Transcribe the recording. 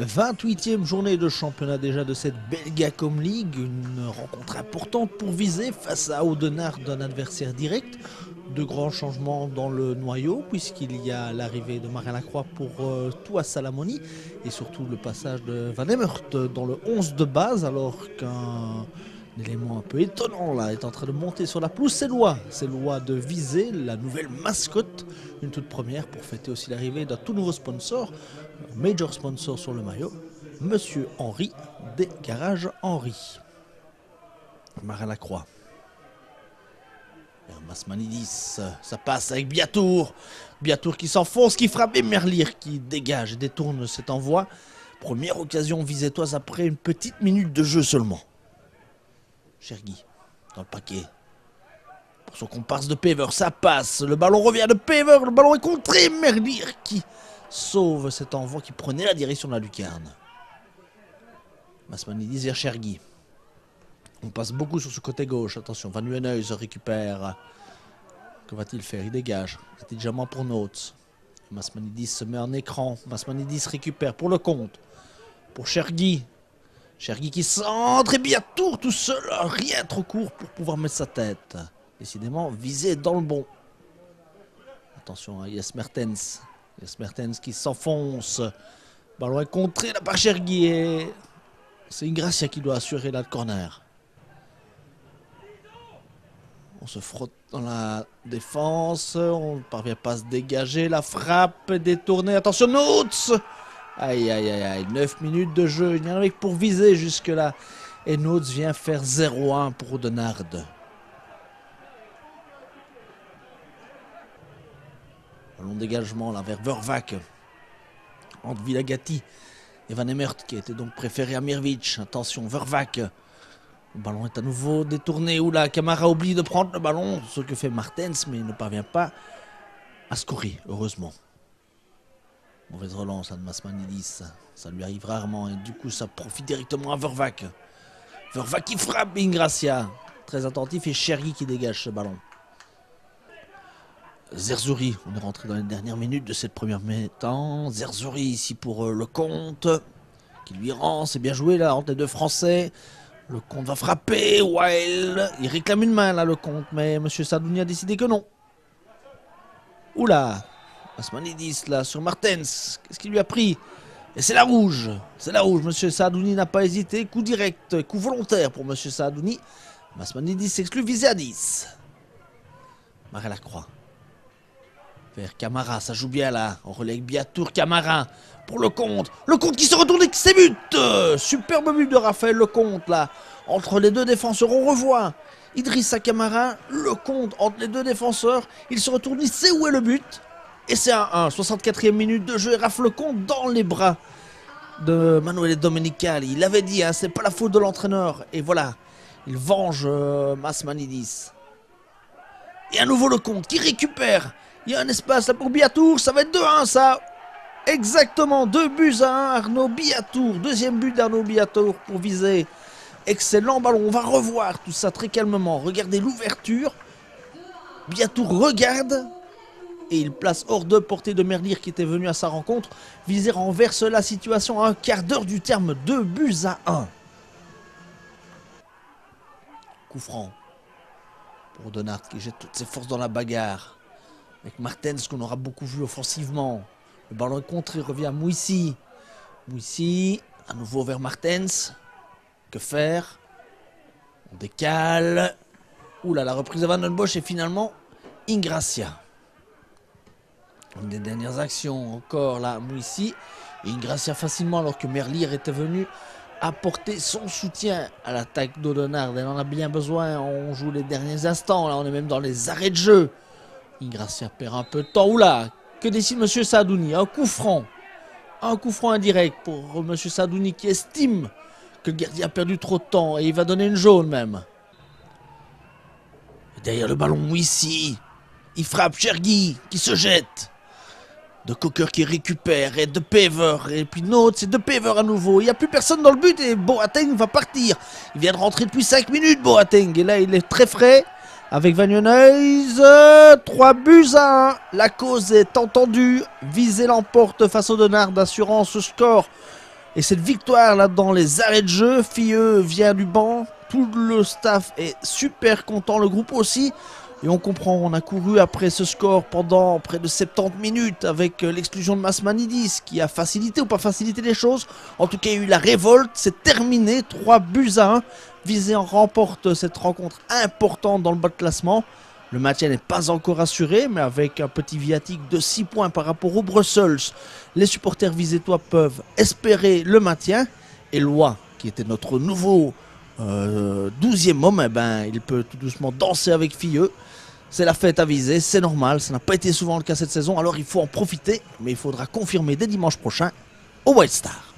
28e journée de championnat déjà de cette Belgacom League, une rencontre importante pour viser face à Audenarde, un adversaire direct. De grands changements dans le noyau puisqu'il y a l'arrivée de Marin Lacroix pour Touaa Salamoni et surtout le passage de Van Emert dans le 11 de base, alors qu'un élément un peu étonnant là est en train de monter sur la pelouse. C'est Loa de viser la nouvelle mascotte, une toute première pour fêter aussi l'arrivée d'un tout nouveau sponsor, major sponsor sur le maillot, Monsieur Henry des Garages Henry. Marin Lacroix. Masmanidis, ça passe avec Biatour. Biatour qui s'enfonce, qui frappe et Merlir qui dégage et détourne cet envoi. Première occasion visétoise après une petite minute de jeu seulement. Chergui dans le paquet. Pour son comparse de Pever, ça passe. Le ballon revient de Pever, le ballon est contré. Merlir qui sauve cet envoi qui prenait la direction de la lucarne. Masmanidis vers Chergui. On passe beaucoup sur ce côté gauche. Attention, Van Nuenhuis récupère. Que va-t-il faire? Il dégage. C'est déjà moins pour Notes. Masmanidis se met en écran. Masmanidis récupère pour le compte. Pour Chergui. Chergui qui centre et Biatour tout seul. Rien trop court pour pouvoir mettre sa tête. Décidément, visé dans le bon. Attention à Yes Mertens. Yes Mertens qui s'enfonce. Ballon est contré là par Chergui. Et c'est Ingracia qui doit assurer là le corner. On se frotte dans la défense, on ne parvient pas à se dégager, la frappe est détournée, attention Notes. Aïe aïe aïe aïe, 9 minutes de jeu, il n'y en avait que pour viser jusque là. Et Notes vient faire 0-1 pour Audenarde. Un long dégagement là vers Vervac, entre Villagati et Van Emert qui était donc préféré à Mirvic. Attention Vervac. Le ballon est à nouveau détourné. Oula, Camara oublie de prendre le ballon. Ce que fait Martens, mais il ne parvient pas à scorer, heureusement. Mauvaise relance de Masmanidis. Ça lui arrive rarement et du coup ça profite directement à Vervac. Vervac qui frappe Ingracia. Très attentif et Chergui qui dégage ce ballon. Zerzouri, on est rentré dans les dernières minutes de cette première mi-temps. Zerzouri ici pour le compte. Qui lui rend, c'est bien joué là entre les deux Français. Le comte va frapper, Wild, il réclame une main là le comte, mais M. Sadouni a décidé que non. Oula, Masmanidis là sur Martens, qu'est-ce qu'il lui a pris? Et c'est la rouge, M. Sadouni n'a pas hésité, coup direct, coup volontaire pour M. Sadouni. Masmanidis s'exclut, visé à 10. Marin Lacroix. Vers Camara, ça joue bien là, on relègue Biatour, Camara. Pour Lecomte qui se retourne avec ses buts. Superbe but de Raphaël Lecomte là. Entre les deux défenseurs, on revoit Idrissa Camara, Lecomte entre les deux défenseurs. Il se retourne, il sait où est le but. Et c'est un 1, 64e minute de jeu et Raph Lecomte dans les bras de Manuel Domenicali. Il avait dit, hein, c'est pas la faute de l'entraîneur. Et voilà, il venge Masmanidis. Et à nouveau Lecomte qui récupère. Il y a un espace là pour Biatour, ça va être 2-1 ça. Exactement, 2-1, Arnaud Biatour, deuxième but d'Arnaud Biatour pour viser. Excellent ballon, on va revoir tout ça très calmement. Regardez l'ouverture, Biatour regarde et il place hors de portée de Merlir qui était venu à sa rencontre. Viser renverse la situation à un quart d'heure du terme, 2-1. Coup franc pour Audenarde qui jette toutes ses forces dans la bagarre. Avec Martens qu'on aura beaucoup vu offensivement. Le ballon est contré, revient à Mouissi. Mouissi, à nouveau vers Martens. Que faire? On décale. Oula, la reprise de Van Den Bosch et finalement Ingracia. Une des dernières actions encore là, Mouissi. Ingracia facilement alors que Merlir était venu apporter son soutien à l'attaque d'Audenarde. Elle en a bien besoin, on joue les derniers instants. Là, on est même dans les arrêts de jeu. Ingracia perd un peu de temps. Oula! Que décide M. Sadouni? Un coup franc indirect pour M. Sadouni qui estime que le gardien a perdu trop de temps et il va donner une jaune même. Derrière le ballon ici, il frappe Chergui qui se jette. De Cocker qui récupère et de Pever et puis Notes c'est de Pever à nouveau. Il n'y a plus personne dans le but et Boateng va partir. Il vient de rentrer depuis 5 minutes Boateng et là il est très frais. Avec Van Nuenhuis, 3-1. La cause est entendue. Viser l'emporte face au Audenarde. Assurance score Et cette victoire là dans les arrêts de jeu, Filleux vient du banc, tout le staff est super content, le groupe aussi. Et on comprend, on a couru après ce score pendant près de 70 minutes avec l'exclusion de Masmanidis qui a facilité ou pas facilité les choses. En tout cas, il y a eu la révolte, c'est terminé, 3-1. Vizé remporte cette rencontre importante dans le bas de classement. Le maintien n'est pas encore assuré, mais avec un petit viatique de 6 points par rapport au Brussels, les supporters visétois peuvent espérer le maintien. Et Lois, qui était notre nouveau 12e homme, eh ben, il peut tout doucement danser avec Filleux. C'est la fête à Vizé, c'est normal, ça n'a pas été souvent le cas cette saison, alors il faut en profiter, mais il faudra confirmer dès dimanche prochain au White Star.